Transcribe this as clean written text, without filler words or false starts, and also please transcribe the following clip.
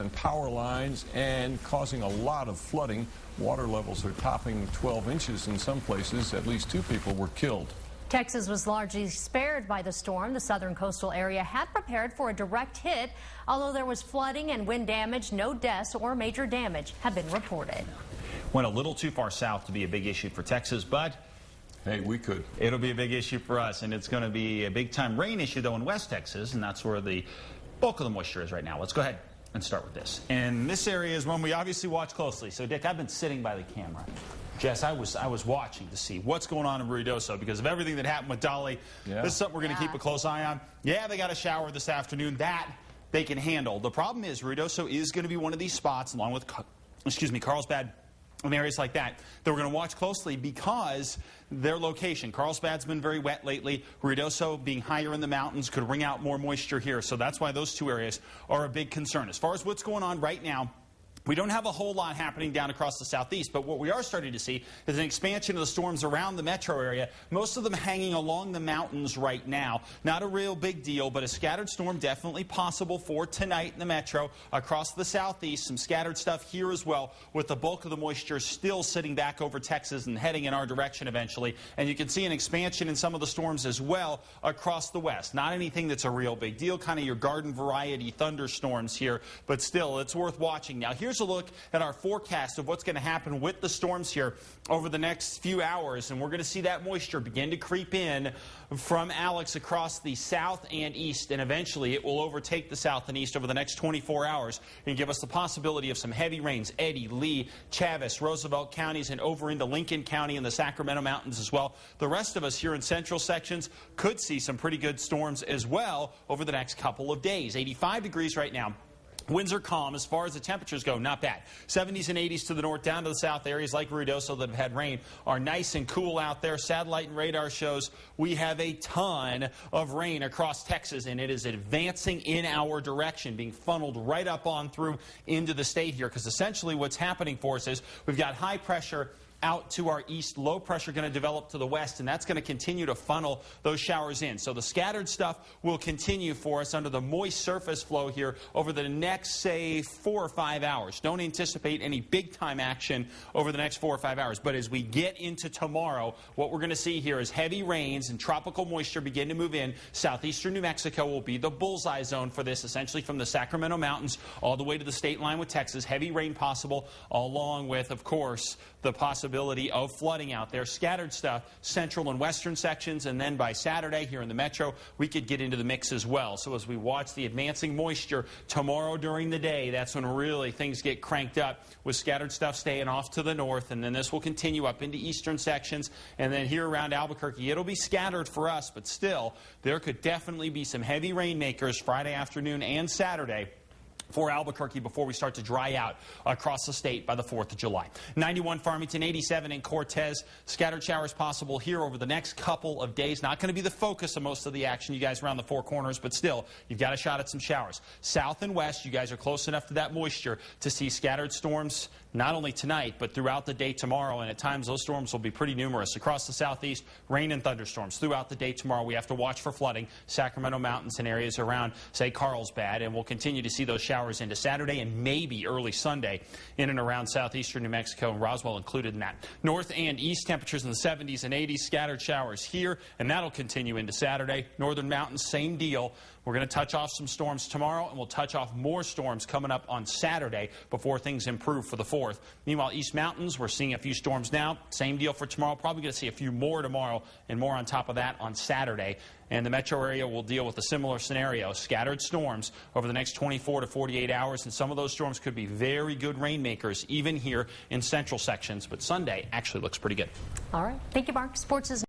and power lines and causing a lot of flooding. Water levels are topping 12 inches in some places. At least 2 people were killed. Texas was largely spared by the storm. The southern coastal area had prepared for a direct hit. Although there was flooding and wind damage, no deaths or major damage have been reported. Went a little too far south to be a big issue for Texas, but hey, we could. It'll be a big issue for us, and it's going to be a big-time rain issue, though, in West Texas, and that's where the bulk of the moisture is right now. Let's go ahead and start with this. And this area is one we obviously watch closely. So, Dick, I've been sitting by the camera. Jess, I was watching to see what's going on in Ruidoso because of everything that happened with Dolly. Yeah. This is something we're going to keep a close eye on. Yeah, they got a shower this afternoon. That they can handle. The problem is Ruidoso is going to be one of these spots, along with, Carlsbad and areas like that we're going to watch closely because their location. Carlsbad's been very wet lately. Ruidoso, being higher in the mountains, could wring out more moisture here. So that's why those two areas are a big concern. As far as what's going on right now, we don't have a whole lot happening down across the southeast, but what we are starting to see is an expansion of the storms around the metro area, most of them hanging along the mountains right now. Not a real big deal, but a scattered storm definitely possible for tonight in the metro. Across the southeast, some scattered stuff here as well, with the bulk of the moisture still sitting back over Texas and heading in our direction eventually. And you can see an expansion in some of the storms as well across the west. Not anything that's a real big deal, kind of your garden variety thunderstorms here, but still, it's worth watching. Now, here's a look at our forecast of what's going to happen with the storms here over the next few hours, and we're going to see that moisture begin to creep in from Alex across the south and east, and eventually it will overtake the south and east over the next 24 hours and give us the possibility of some heavy rains. Eddy, Lee, Chaves, Roosevelt counties, and over into Lincoln County and the Sacramento Mountains as well. The rest of us here in central sections could see some pretty good storms as well over the next couple of days. 85 degrees right now. Winds are calm. As far as the temperatures go, not bad. 70s and 80s to the north, down to the south. Areas like Ruidoso that have had rain are nice and cool out there. Satellite and radar shows we have a ton of rain across Texas, and it is advancing in our direction, being funneled right up on through into the state here, because essentially what's happening for us is we've got high pressure out to our east, low pressure going to develop to the west, and that's going to continue to funnel those showers in. So the scattered stuff will continue for us under the moist surface flow here over the next, say, 4 or 5 hours. Don't anticipate any big-time action over the next 4 or 5 hours. But as we get into tomorrow, what we're going to see here is heavy rains and tropical moisture begin to move in. Southeastern New Mexico will be the bullseye zone for this, essentially from the Sacramento Mountains all the way to the state line with Texas. Heavy rain possible, along with, of course, the possibility of flooding out there. Scattered stuff, central and western sections, and then by Saturday here in the metro, we could get into the mix as well. So as we watch the advancing moisture tomorrow during the day, that's when really things get cranked up with scattered stuff staying off to the north, and then this will continue up into eastern sections, and then here around Albuquerque, it'll be scattered for us, but still, there could definitely be some heavy rainmakers Friday afternoon and Saturday for Albuquerque before we start to dry out across the state by the 4th of July. 91 Farmington, 87 in Cortez. Scattered showers possible here over the next couple of days. Not going to be the focus of most of the action, you guys around the four corners, but still, you've got a shot at some showers. South and west, you guys are close enough to that moisture to see scattered storms not only tonight, but throughout the day tomorrow, and at times those storms will be pretty numerous. Across the southeast, rain and thunderstorms throughout the day tomorrow. We have to watch for flooding. Sacramento Mountains and areas around, say, Carlsbad, and we'll continue to see those showers into Saturday and maybe early Sunday in and around southeastern New Mexico, and Roswell included in that. North and east temperatures in the 70s and 80s, scattered showers here, and that'll continue into Saturday. Northern Mountains, same deal. We're going to touch off some storms tomorrow, and we'll touch off more storms coming up on Saturday before things improve for the 4th. Meanwhile, East Mountains, we're seeing a few storms now. Same deal for tomorrow. Probably going to see a few more tomorrow and more on top of that on Saturday. And the metro area will deal with a similar scenario, scattered storms over the next 24 to 48 hours. And some of those storms could be very good rainmakers, even here in central sections. But Sunday actually looks pretty good. All right. Thank you, Mark. Sports is